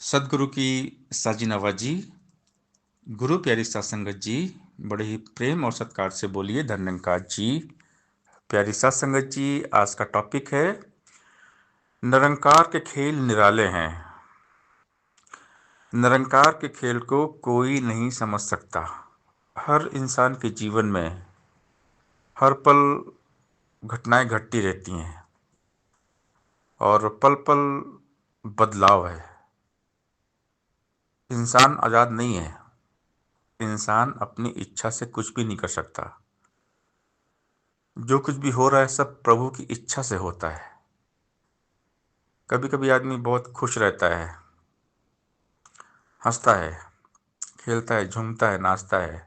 सदगुरु की साजी नवाजी, गुरु प्यारी सत्संगत जी, बड़े ही प्रेम और सत्कार से बोलिए धन्यंकार जी। प्यारी सत्संगत जी, आज का टॉपिक है निरंकार के खेल निराले हैं। निरंकार के खेल को कोई नहीं समझ सकता। हर इंसान के जीवन में हर पल घटनाएं घटती रहती हैं और पल पल बदलाव है। इंसान आज़ाद नहीं है। इंसान अपनी इच्छा से कुछ भी नहीं कर सकता। जो कुछ भी हो रहा है सब प्रभु की इच्छा से होता है। कभी कभी आदमी बहुत खुश रहता है, हंसता है, खेलता है, झूमता है, नाचता है,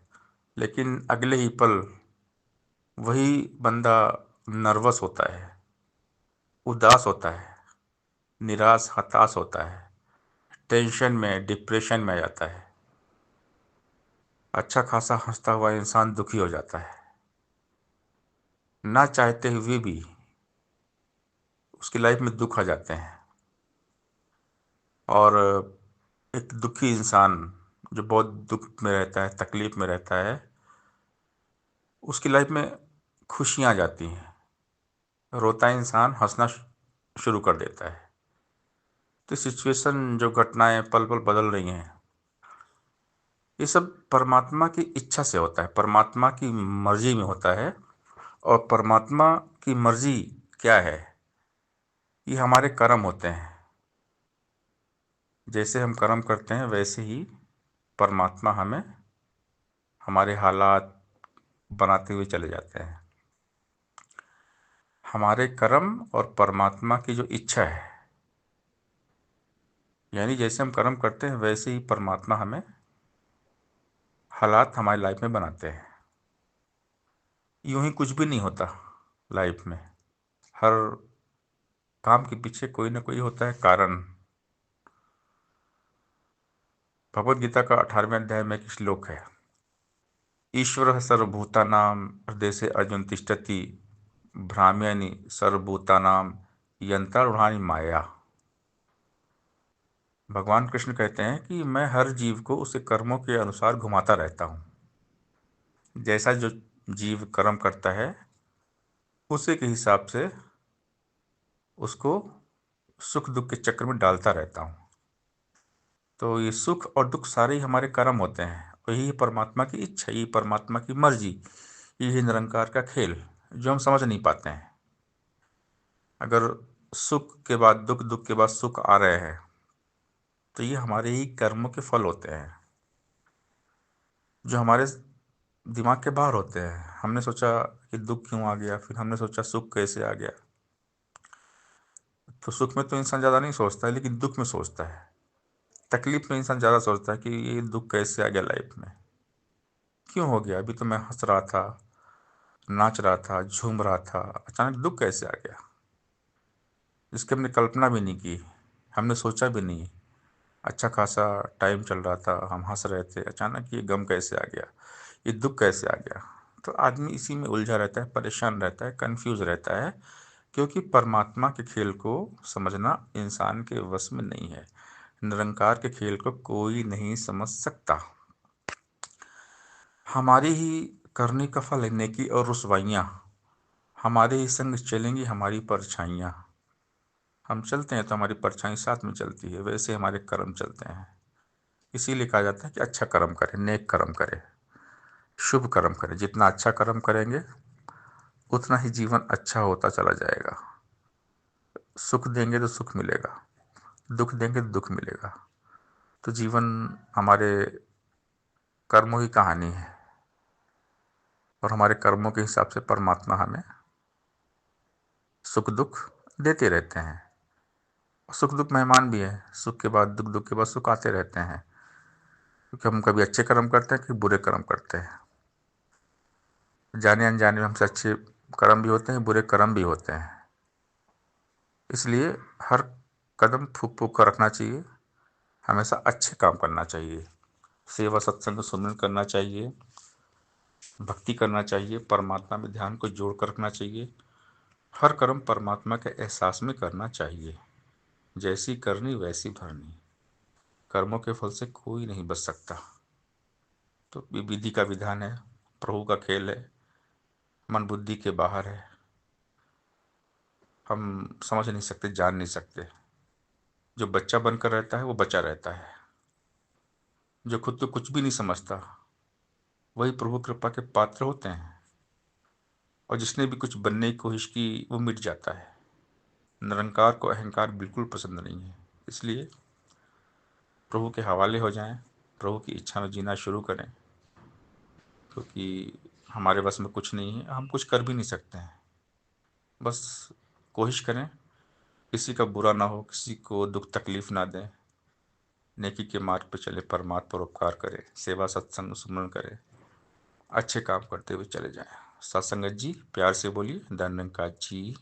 लेकिन अगले ही पल वही बंदा नर्वस होता है, उदास होता है, निराश हताश होता है, टेंशन में, डिप्रेशन में आ जाता है। अच्छा खासा हंसता हुआ इंसान दुखी हो जाता है। ना चाहते हुए भी उसकी लाइफ में दुख आ जाते हैं। और एक दुखी इंसान जो बहुत दुख में रहता है, तकलीफ में रहता है, उसकी लाइफ में खुशियाँ आ जाती हैं। रोता इंसान हंसना शुरू कर देता है। तो सिचुएशन, जो घटनाएं पल पल बदल रही हैं, ये सब परमात्मा की इच्छा से होता है, परमात्मा की मर्जी में होता है। और परमात्मा की मर्जी क्या है? ये हमारे कर्म होते हैं। जैसे हम कर्म करते हैं वैसे ही परमात्मा हमें हमारे हालात बनाते हुए चले जाते हैं। हमारे कर्म और परमात्मा की जो इच्छा है, यानी जैसे हम कर्म करते हैं वैसे ही परमात्मा हमें हालात हमारी लाइफ में बनाते हैं। यूं ही कुछ भी नहीं होता लाइफ में। हर काम के पीछे कोई ना कोई होता है कारण। भगवद गीता का 18वें अध्याय में एक श्लोक है, ईश्वर सर्वभूतानां हृदय से अर्जुन तिष्ठति भ्राम्यनि सर्वभूतानां यंत्रारूढ़ानि माया। भगवान कृष्ण कहते हैं कि मैं हर जीव को उसके कर्मों के अनुसार घुमाता रहता हूँ। जैसा जो जीव कर्म करता है उसी के हिसाब से उसको सुख दुख के चक्र में डालता रहता हूँ। तो ये सुख और दुख सारे ही हमारे कर्म होते हैं। और यही परमात्मा की इच्छा, यही परमात्मा की मर्जी, यही निरंकार का खेल जो हम समझ नहीं पाते हैं। अगर सुख के बाद दुख, दुख के बाद सुख आ रहे हैं, तो ये हमारे ही कर्मों के फल होते हैं, जो हमारे दिमाग के बाहर होते हैं। हमने सोचा कि दुख क्यों आ गया, फिर हमने सोचा सुख कैसे आ गया। तो सुख में तो इंसान ज़्यादा नहीं सोचता है, लेकिन दुख में सोचता है। तकलीफ में इंसान ज़्यादा सोचता है कि ये दुख कैसे आ गया लाइफ में, क्यों हो गया। अभी तो मैं हंस रहा था, नाच रहा था, झूम रहा था, अचानक दुख कैसे आ गया, जिसकी हमने कल्पना भी नहीं की, हमने सोचा भी नहीं। अच्छा खासा टाइम चल रहा था, हम हंस रहे थे, अचानक ये गम कैसे आ गया, ये दुख कैसे आ गया। तो आदमी इसी में उलझा रहता है, परेशान रहता है, कंफ्यूज रहता है, क्योंकि परमात्मा के खेल को समझना इंसान के वश में नहीं है। निरंकार के खेल को कोई नहीं समझ सकता। हमारी ही करनी का फल है नेकी और रुसवाइयाँ, हमारे ही संग चलेंगी हमारी परछाइयाँ। हम चलते हैं तो हमारी परछाई साथ में चलती है, वैसे हमारे कर्म चलते हैं। इसीलिए कहा जाता है कि अच्छा कर्म करें, नेक कर्म करें, शुभ कर्म करें। जितना अच्छा कर्म करेंगे उतना ही जीवन अच्छा होता चला जाएगा। सुख देंगे तो सुख मिलेगा, दुख देंगे तो दुख मिलेगा। तो जीवन हमारे कर्मों की कहानी है, और हमारे कर्मों के हिसाब से परमात्मा हमें सुख दुख देते रहते हैं। सुख दुख मेहमान भी है, सुख के बाद दुख, दुख के बाद सुख आते रहते हैं, क्योंकि हम कभी अच्छे कर्म करते हैं, कभी बुरे कर्म करते हैं। जाने अनजाने में हमसे अच्छे कर्म भी होते हैं, बुरे कर्म भी होते हैं। इसलिए हर कदम फूक फूक कर रखना चाहिए, हमेशा अच्छे काम करना चाहिए, सेवा सत्संग सुमिरन करना चाहिए, भक्ति करना चाहिए, परमात्मा में ध्यान को जोड़ कर रखना चाहिए। हर कर्म परमात्मा के एहसास में करना चाहिए। जैसी करनी वैसी भरनी। कर्मों के फल से कोई नहीं बच सकता। तो ये विधि का विधान है, प्रभु का खेल है, मन बुद्धि के बाहर है, हम समझ नहीं सकते, जान नहीं सकते। जो बच्चा बनकर रहता है वो बचा रहता है, जो खुद को कुछ भी नहीं समझता वही प्रभु कृपा के पात्र होते हैं, और जिसने भी कुछ बनने की कोशिश की वो मिट जाता है। निरंकार को अहंकार बिल्कुल पसंद नहीं है। इसलिए प्रभु के हवाले हो जाएं, प्रभु की इच्छा में जीना शुरू करें, क्योंकि हमारे बस में कुछ नहीं है, हम कुछ कर भी नहीं सकते हैं। बस कोशिश करें, किसी का बुरा ना हो, किसी को दुख तकलीफ ना दें, नेकी के मार्ग पर चले, परमात्मा पर उपकार करें, सेवा सत्संग सुमरन करें, अच्छे काम करते हुए चले जाएं। सत्संगत जी प्यार से बोलिए धन्यवाद जी।